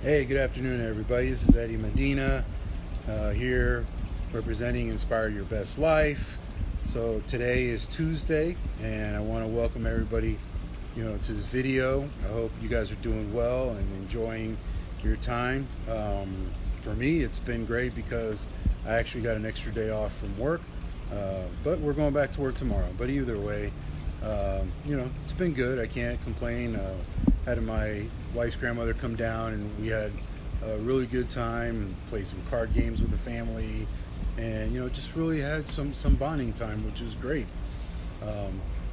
Hey, good afternoon, everybody. This is Eddie Medina here representing Inspire Your Best Life. So today is Tuesday, and I want to welcome everybody, to this video. I hope you guys are doing well and enjoying your time. For me, it's been great because I actually got an extra day off from work, but we're going back to work tomorrow. But either way, it's been good. I can't complain. Had my wife's grandmother come down, and we had a really good time. Played some card games with the family, and just really had some bonding time, which was great.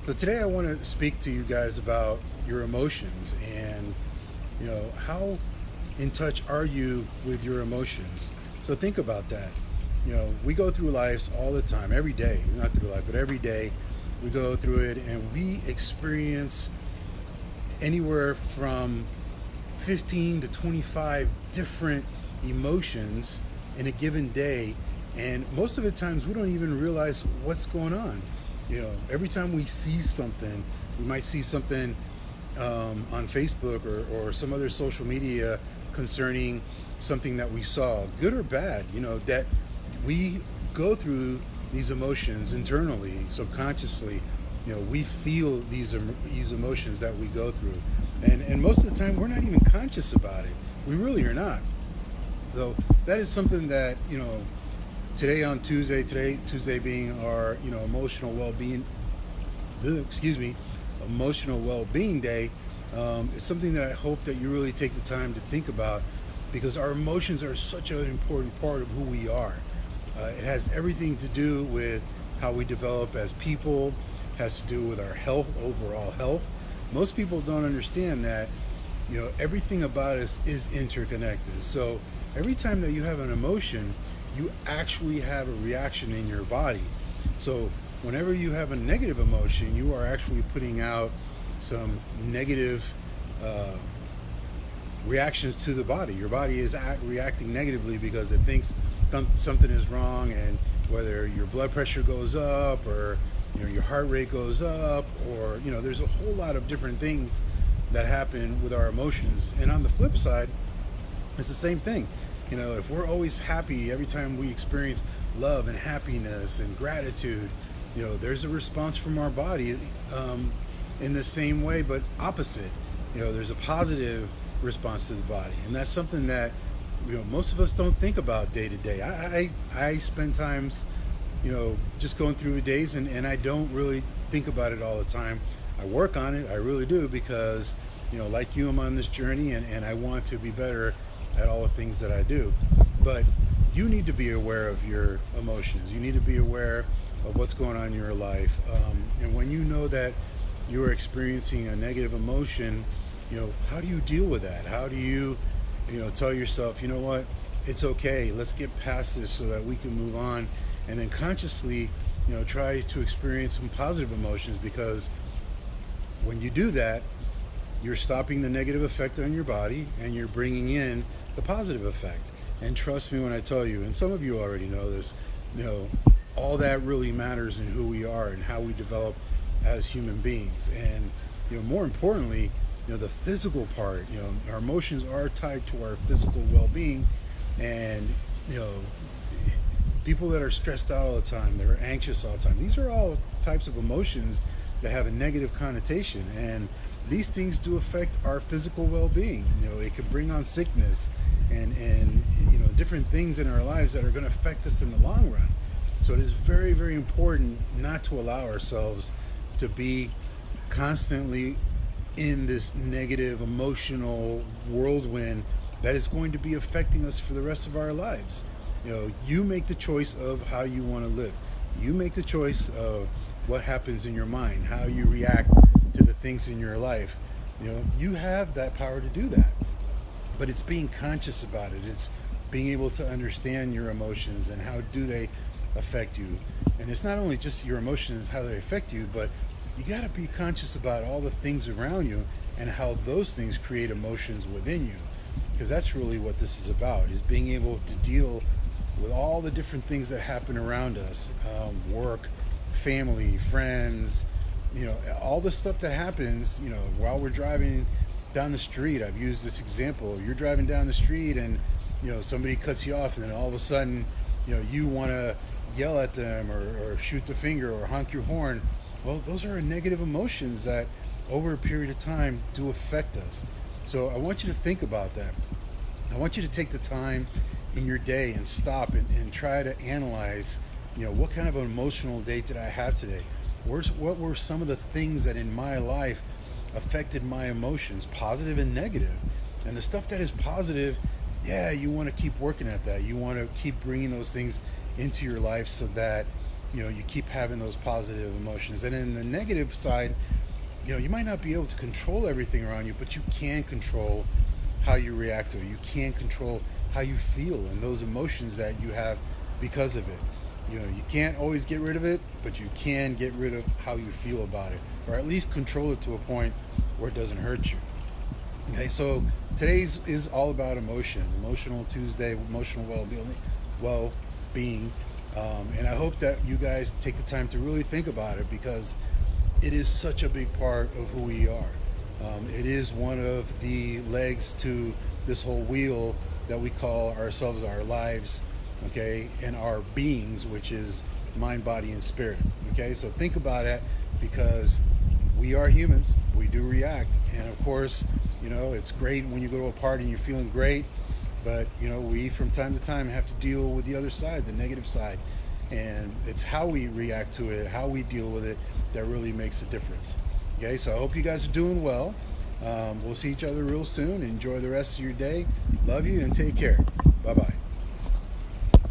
But today I want to speak to you guys about your emotions and how in touch are you with your emotions. So think about that. We go through lives all the time, every day, not through life, but every day we go through it, and we experience anywhere from 15 to 25 different emotions in a given day, and most of the times we don't even realize what's going on. Every time we see something, we might see something on Facebook or some other social media concerning something that we saw, good or bad, that we go through these emotions internally, subconsciously. We feel these emotions that we go through, and most of the time we're not even conscious about it. We really are not. So that is something that today on Tuesday being our emotional well-being, emotional well-being day, is something that I hope that you really take the time to think about, because our emotions are such an important part of who we are. It has everything to do with how we develop as people, has to do with our health, overall health. Most people don't understand that, everything about us is interconnected. So every time that you have an emotion, you actually have a reaction in your body. So whenever you have a negative emotion, you are actually putting out some negative reactions to the body. Your body is reacting negatively because it thinks something is wrong, and whether your blood pressure goes up, or your heart rate goes up, or there's a whole lot of different things that happen with our emotions. And on the flip side, it's the same thing. If we're always happy every time we experience love and happiness and gratitude, there's a response from our body in the same way, but opposite. There's a positive response to the body, and that's something that most of us don't think about day to day. I spend times just going through days, and I don't really think about it all the time. I work on it, I really do, because like you, I'm on this journey, and I want to be better at all the things that I do. But you need to be aware of your emotions. You need to be aware of what's going on in your life, and when you know that you're experiencing a negative emotion, how do you deal with that? How do you tell yourself, what, it's okay, let's get past this so that we can move on, and then consciously try to experience some positive emotions, because when you do that, you're stopping the negative effect on your body, and you're bringing in the positive effect. And trust me when I tell you, and some of you already know this, all that really matters in who we are and how we develop as human beings. And more importantly, the physical part, our emotions are tied to our physical well-being. And people that are stressed out all the time, they're anxious all the time, these are all types of emotions that have a negative connotation, and these things do affect our physical well-being. It could bring on sickness and different things in our lives that are going to affect us in the long run. So it is very, very important not to allow ourselves to be constantly in this negative emotional whirlwind that is going to be affecting us for the rest of our lives. You make the choice of how you want to live. You make the choice of what happens in your mind, how you react to the things in your life. You have that power to do that. But it's being conscious about it. It's being able to understand your emotions and how do they affect you. And it's not only just your emotions, how they affect you, but you got to be conscious about all the things around you and how those things create emotions within you. Because that's really what this is about, is being able to deal with all the different things that happen around us, work, family, friends, all the stuff that happens, while we're driving down the street. I've used this example. You're driving down the street and somebody cuts you off, and then all of a sudden you want to yell at them or shoot the finger or honk your horn. Well, those are negative emotions that over a period of time do affect us. So I want you to think about that. I want you to take the time in your day and stop and try to analyze, what kind of an emotional day did I have today? What were some of the things that in my life affected my emotions, positive and negative? And the stuff that is positive, yeah, you want to keep working at that. You want to keep bringing those things into your life so that you keep having those positive emotions. And in the negative side, you might not be able to control everything around you, but you can control how you react to it. You can control how you feel and those emotions that you have because of it. You can't always get rid of it, but you can get rid of how you feel about it, or at least control it to a point where it doesn't hurt you. Okay, so today's is all about emotions, Emotional Tuesday, emotional well-being, and I hope that you guys take the time to really think about it, because it is such a big part of who we are. It is one of the legs to this whole wheel that we call ourselves our lives, okay, and our beings, which is mind, body, and spirit. Okay, so think about it, because we are humans. We do react, and of course, it's great when you go to a party and you're feeling great, but we from time to time have to deal with the other side, the negative side, and it's how we react to it, how we deal with it, that really makes a difference. Okay, so I hope you guys are doing well. We'll see each other real soon. Enjoy the rest of your day. Love you and take care. Bye-bye.